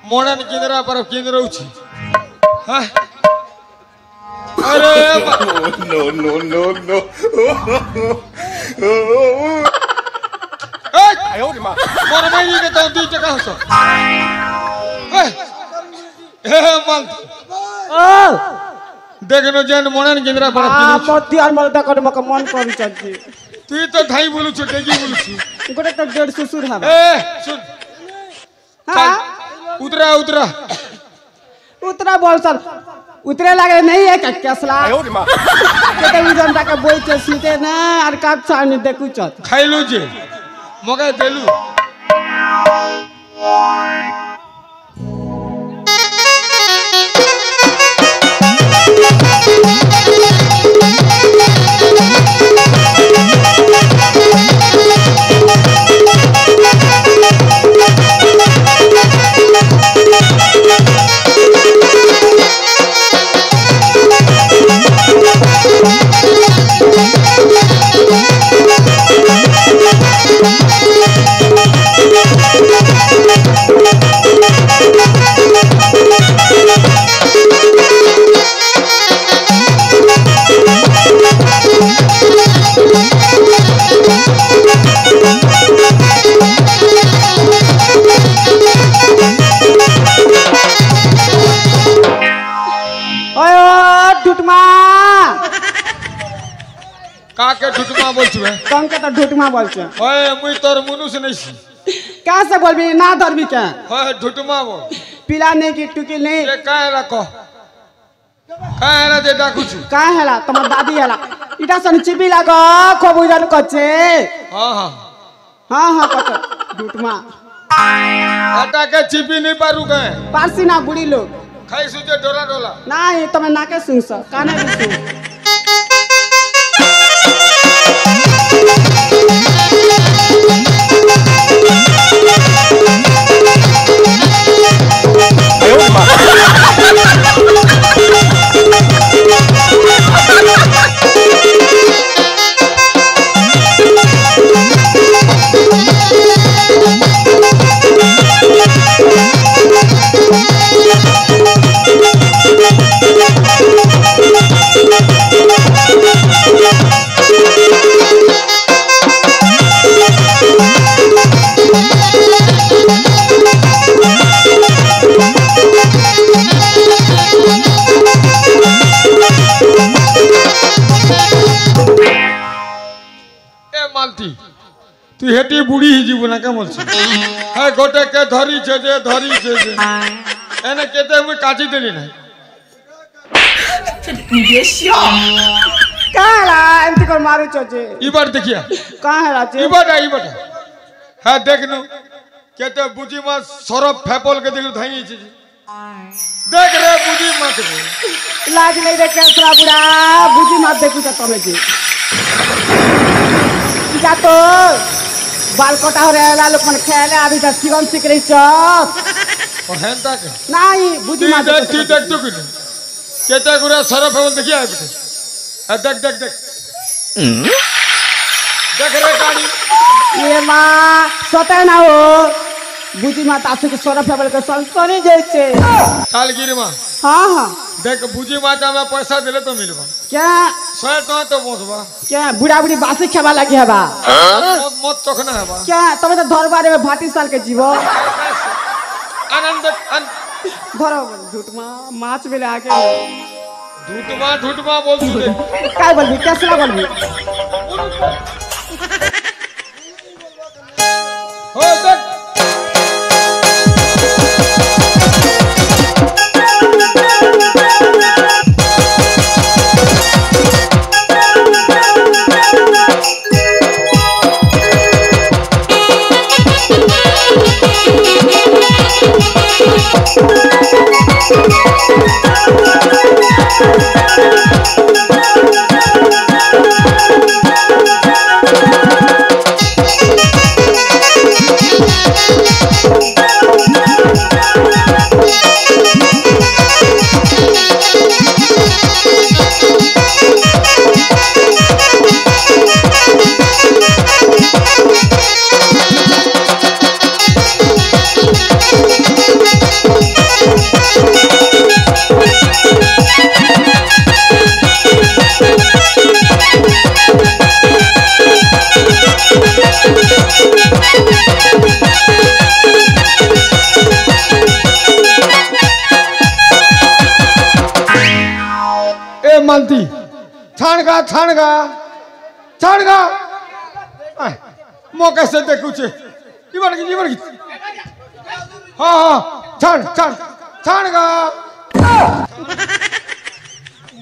मोड़न किंदरा पर किंदरा उची हाँ अरे नो नो नो नो आयो रे माँ मोर भाई के तो दी जगह हो सो मंग देखनो जन मोड़न किंदरा पर किंदरा मोती और मलदा कर मक मन कर चलती तू तो धाई बोलू छु डेगी बोलू छु गोटे तो 150 सुर हवा सुन चल उतरा उतरा उतरा बोल सर उतरे लगे नहीं है क्या कसला आयो रे माँ केते उजन टाका बोई के सीते ना और काट छानी देखु चत खाइलु जे मगे देलु काके ढुटमा बोल छुए कौन के तो ढुटमा बोल छे ओए मुई तोर मनुष्य नहीं छी का से बोलबी ना धरबी के ओए ढुटमा बोल पिला नहीं की टुकी नहीं ये काहे रखो काहे रा दे डाकू छु का हैला तमर दादी हैला इटा सन चिबी लागो खूब उजन कछे हां हां हां हां कछ ढुटमा हटा के चिपी नहीं पारू गए पारसी ना बुढ़ी लोग खाई सुजे डोला डोला नहीं तमे नाके सुनस काने भी सुन आयो रे माँ तू हेटी बुढ़ी ही जीव ना केमन छे है गोटे के धरी छे जे एने केते मुई काची देली ना काला एंती कर मारू चोचे ई बार देखिया का हैला चे ई बार है देखनु केते बुजी मा सरफ फेपल के देखु धाई छे देख रे बुजी मत लाज नहीं रे केसरा बुढ़ा बुझी मत देखु त तमे के जा तो बाल कटा हो रहला लोग मन खेले अभी तक चिकन सीख रही चप और हेन तक नहीं बुझी मत देख तू कि केते गुरा सरफ फेपल देखिया बेटे देख देख देख देख रे गाड़ी ये मां सोते ना हो बुझी मत आसु के सोरा फेबल के संसनी जैसे काल गिरी मां हां हां देख बुझी माता में पैसा देले तो मिलबा क्या 100 टका तो पहुंचबा क्या बुढ़ा बुढ़ी बासी खावा लगी हबा मत मत तखना हबा क्या तबे तो दरबार में भाटी साल के जीवो आनंद धरो झूठमा माछ बेले आके झूठमा बोल तू दे काय बोलबी कैसे बोलबी छाड़गा मो कैसे देखुचे जीवन की हाँ छाड़गा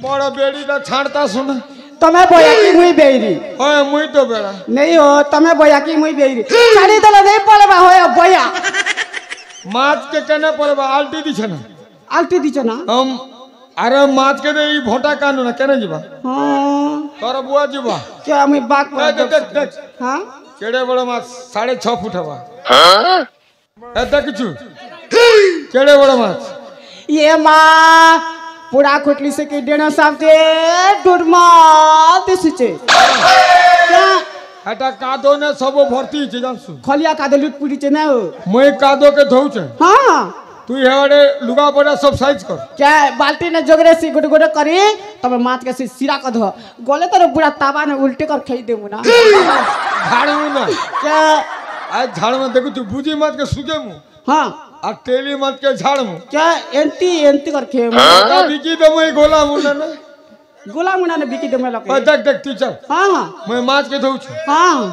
बड़ा बेड़ी ता छाड़ता सुन तमे बोया कि मुई बेरी हाँ मुई तो बेड़ा नहीं हो तमे बोया कि मुई बेरी छाड़ी देले नहीं पड़बा होय बोया माछ के कने पड़बा आल्टी दी छना आल्टी दी छना हम अरे माछ के दे ई भोटा कानू ना केने जीवा हां तोर बुआ जीवा क्या मुई बात देख हां केड़े बड़ा माछ 6.5 फुट हवा हां ए देखछु केड़े बड़ा माछ ये मां पूरा खोटली से के डेना सामते डुरमा दिसचे क्या हटा कादो ने सब भर्ती छे जानसु खलिया कादो लुट पुडी छे ना हो मैं कादो के धोउ छे हां तू हेवड़े लुगा पड़ा सब साइज कर क्या बाल्टी ने जोगरे से गोटे गोटे करी तब माछ के से सिरा क धो गोले तर बुढ़ा तावा ने उल्टे कर खई देमु ना झाड़ू ना क्या आज झाड़ में देखु तू बुजी माछ के सुगे मु हां आ टेली माछ के झाड़ मु क्या एंटी कर खे ता बिकी दे मैं गोला मुना ना गोला मुना ने बिकी दे मैं लके देख तू चल हां हां मैं माछ के धोउ छे हां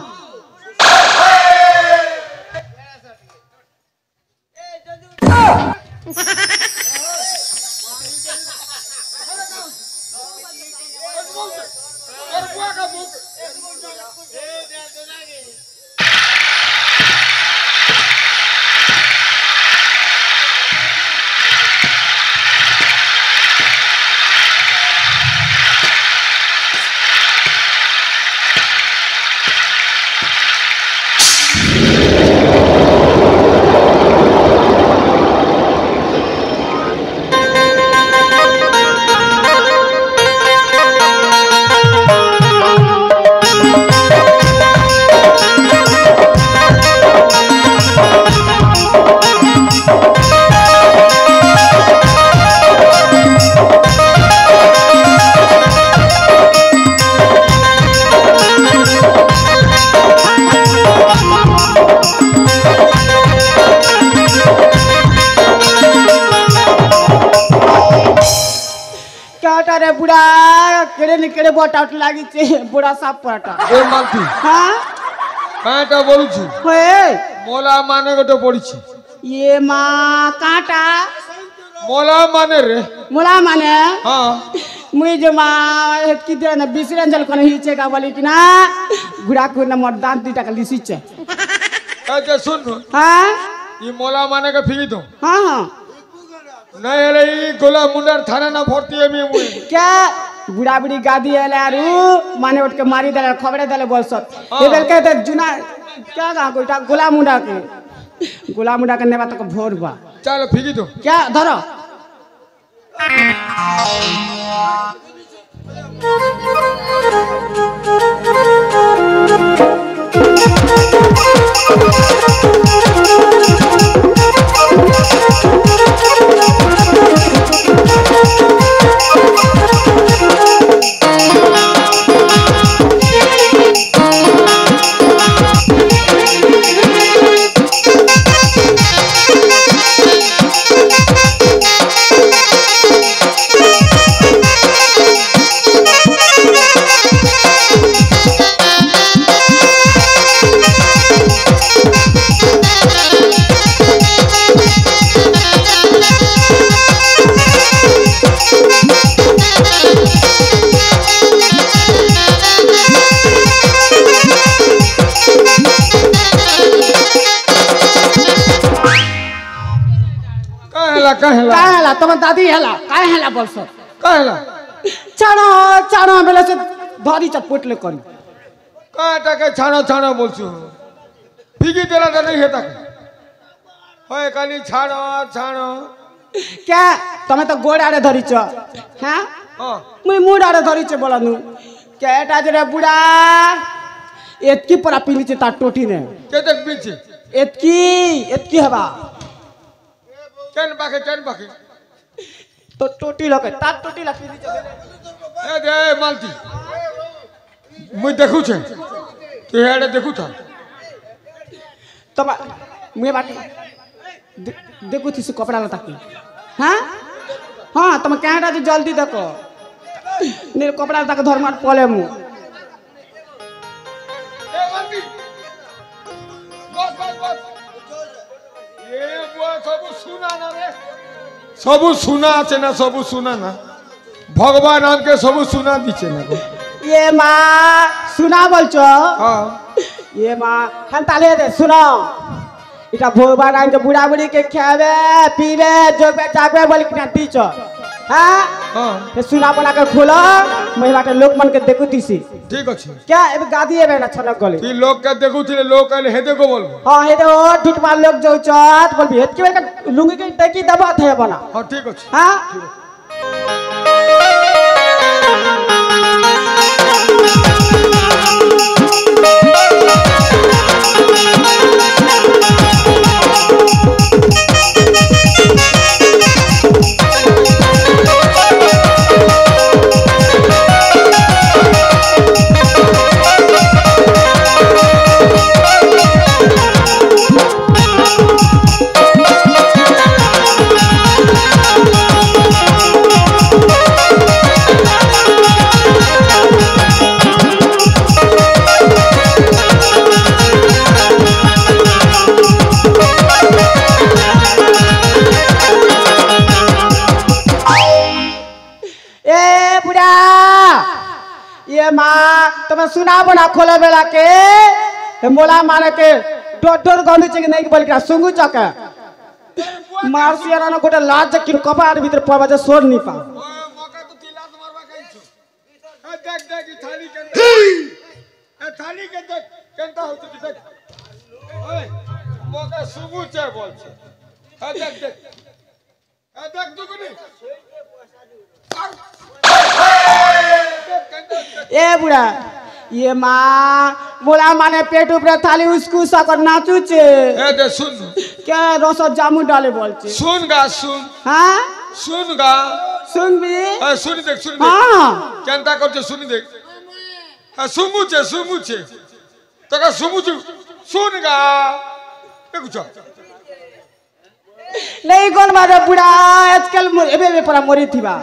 रे बुढ़ा केड़े ने केड़े बोटाट लागी छे बुढ़ा साफ पराटा ए मालती हां काटा बोलु छी होए मोला माने गोटे पड़ी छी ये मां काटा मोला माने रे मोला माने हां मुई जे मां की दे न बिसरंजल कोन हिचे का बोली कि ना गुड़ा को न मोर दांत दुटा का लिसी छे अच्छा सुन हां ई मोला माने के फिरी दो हां हां नहीं रे ई गोला मुंडर थाना ना भर्ती है मी मुई क्या बुढ़ा बुढ़ी गादी आले आरु माने उठ के मारी देले खबरे देले बोलसत ए बेल के त जुना क्या गा कोइटा गोला मुंडा के नेबा तक भोर बा चल फिरी दो क्या धरो काहेला तुम दादी हेला काहे हेला बोलसो काहेला चाणो बेले से धरी चटपटले करी काटा के छाणो बोलछु फिगी देला त नहीं हेता होय काली छाणो क्या तमे तो गोड़ आड़े धरी छ हां हां मुई मुड आड़े धरी छ बोलानु केटा जरे बुढ़ा एतकी परा पीली छ ता टोटी ने के तक पीछे एतकी हवा केन बाके तो टोटी लके ता टोटी ला पीली छ ए दे मालती मुई देखु छे तू हेडे देखु था तब मुए बाटी देखु थी से कपड़ा लता की हां हां तुम केटा जे जल्दी देखो নীল কপড়া তাকে ধর্মার পলে মু এ বন্দি বস বস বস এ বুয়া সব শুনা না রে সব শুনা আছে না সব শুনা না ভগবান আমাকে সব শুনা দিচ্ছে না গো এ মা শোনা বলছো হ্যাঁ এ মা হ্যাঁ তাহলে শোনো এটা ভগবান আনছে বুড়া বুড়িকে খাবে পিবে যোগবে যাবে বলে কিনা দিছ হ্যাঁ হ্যাঁ শোনা বলাকে খোলো মহিলাটা লোক মনকে দেখু দিছি ঠিক আছে क्या अब गादी है बेटा छनक गले তুই লোককে দেখুছিলে লোক আইলে হেদে গো বলবো हां हे तो ढुटमार लोग जो चत बोलबी हेत के बेटा लुंगी के टेकी दबा थे बना হ্যাঁ ঠিক আছে हां ये माँ तुम्हें सुना बना खोले बेला के मोला मारे के डोर गंदी चेक नहीं बोल के सुंगु चके मार सियारा ना गोटे लाज किन कपार भीतर पवा जे सोर नहीं पा मौका तो तिला मारवा कइছো देख देख ई थाली के ए थाली के देख केनता होत की देख ओए मौका सुबु चे बोलছে देख देख देख दुगनी ए बुढ़ा ये माँ बोला माने पेट ऊपर थाली उसको सकर नाचू चे ए दे सुन क्या रस जामुन डाले बोलचे सुन गा सुन हाँ सुन गा सुन भी सुन देख हाँ केनता करছে सुन देख सुमु चे तका सुमु सुन गा देखो नहीं कौन मारे बुढ़ा आजकल एबे परा मरी थीबा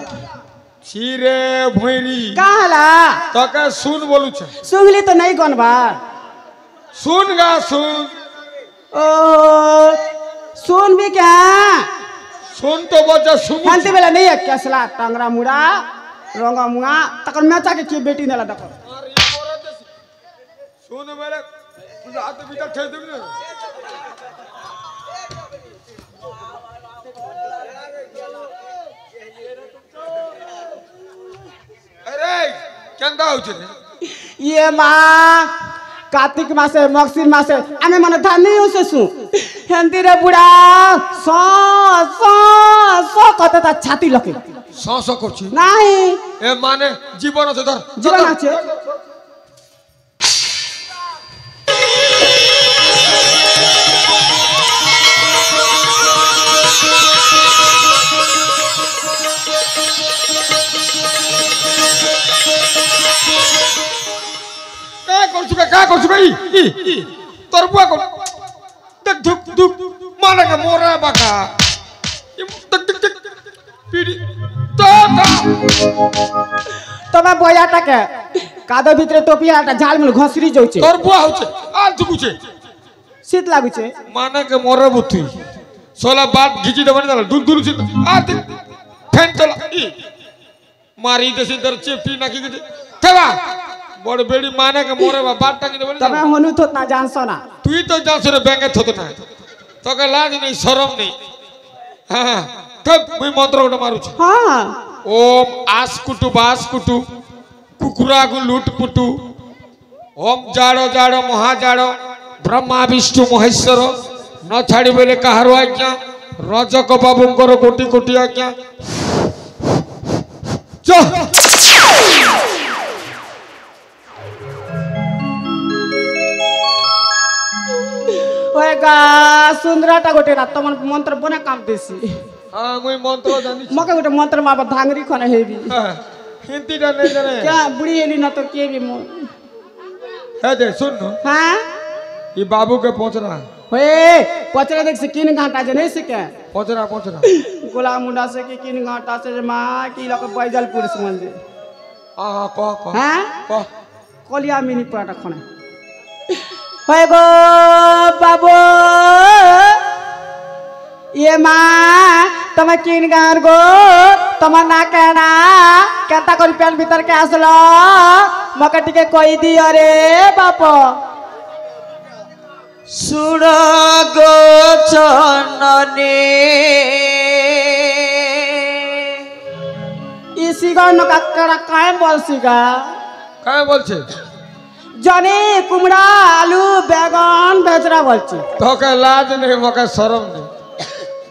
छिरे भोइरी काला तका सुन बोलू छे सुनली तो नहीं कौन बा सुन गा सुन ओ सुन भी क्या सुन तो बच्चा सुन शांति बेला नहीं है कैसला टांगरा मुड़ा रंगा मुआ तकर मैचा के बेटी नेला दकर सुन मेरे हाथ भीतर ठेस देबी ना अरे केंदा होचे ये माँ कार्तिक मासे मक्सिर मासे आमे मन धानी उसे सु हेंदी रे बुढ़ा सो सो सो कते ता छाती लके सो करछि नहीं ए माने जीवन আছে ধর जीवन আছে का करछु भाई তোর বুয়া কর দেখ ধুক ধুক মানে কে মোরা বাকা দেখ দেখ দেখ পিড়ি তো তোমা বয়াটাকে কাদো ভিতরে টপিয়াটা ঝাল মিল ঘসরি যাচ্ছে তোর বুয়া হচ্ছে আর ধুকুছে শীত লাগুছে মানে কে মোরা বুতুই সোলা বাট ঘিচি দেবনি দাল দুল দুল শীত আর ফ্যান চলা মারি দেশে তোর চেপটি নাকি গেছে থেবা বড় বেড়ি মানে কে মোরে বাট টাকি দেবনি তুমি হনু তো না জানছো না তুই তো জানছ রে ব্যাংকে থতো না তোকে লাজ নেই শরম নেই হ্যাঁ তব মুই মন্ত্র ওটা মারুছি হ্যাঁ ओम आसकुटु बासकुटु कुकुरागु लुटपुटु ओम जाड़ो जाड़ो महाजाड़ो ब्रह्मा विष्णु महेश्वर न छाड़ी बेले कहारो आज्ञा रजक बाबूंकर कोटि कोटि आज्ञा ओएगा सुंदराटा गोटे ना तमन मंत्र बने काम देसी हाँ मुई मंत्र जानी मके गोटे मंत्र माबा धांगरी खने हेबी हिंदी टा नहीं जाने क्या बुढ़ी हेली ना तो के भी मो है दे सुन हां ये बाबू के पहुंचना ओए पचरे देख से किन घंटा जे नहीं सके पहुंचना पहुंचना गोला मुंडा से कि किन घंटा से मां की लक बैजलपुर से मंदिर কহ কহ হ্যাঁ কহ কলিয়া মিনি পড়াটা খনে হয় গো বাবু ইয়ে মা তুমি কিন গাঁর গো তোমার না কেনা কেতা করে প্যান ভিতরকে আসলো মকে টিকে কই দিও রে বাপ শুণ গো জননী इसी का न काकड़ा काय बोलसी का काय বলছে जनी कुमड़ा आलू बैगन बेचरा बोलची তোকে লাজ নেই মকে শরম নেই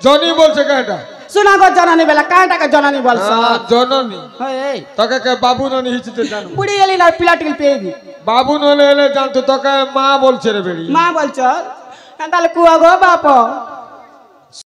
জনি বলছে কেটা सुना गो जननी बेला काटा का जननी बोलस জননী हे তোকে কে বাবু ননি হিচতে জানো बुढ़ी एली ना पिलाटिल पेगी বাবু নলে এলে জানতো তোকে মা বলছে রে বেড়ি मां बोलच ताले कुआ गो बाप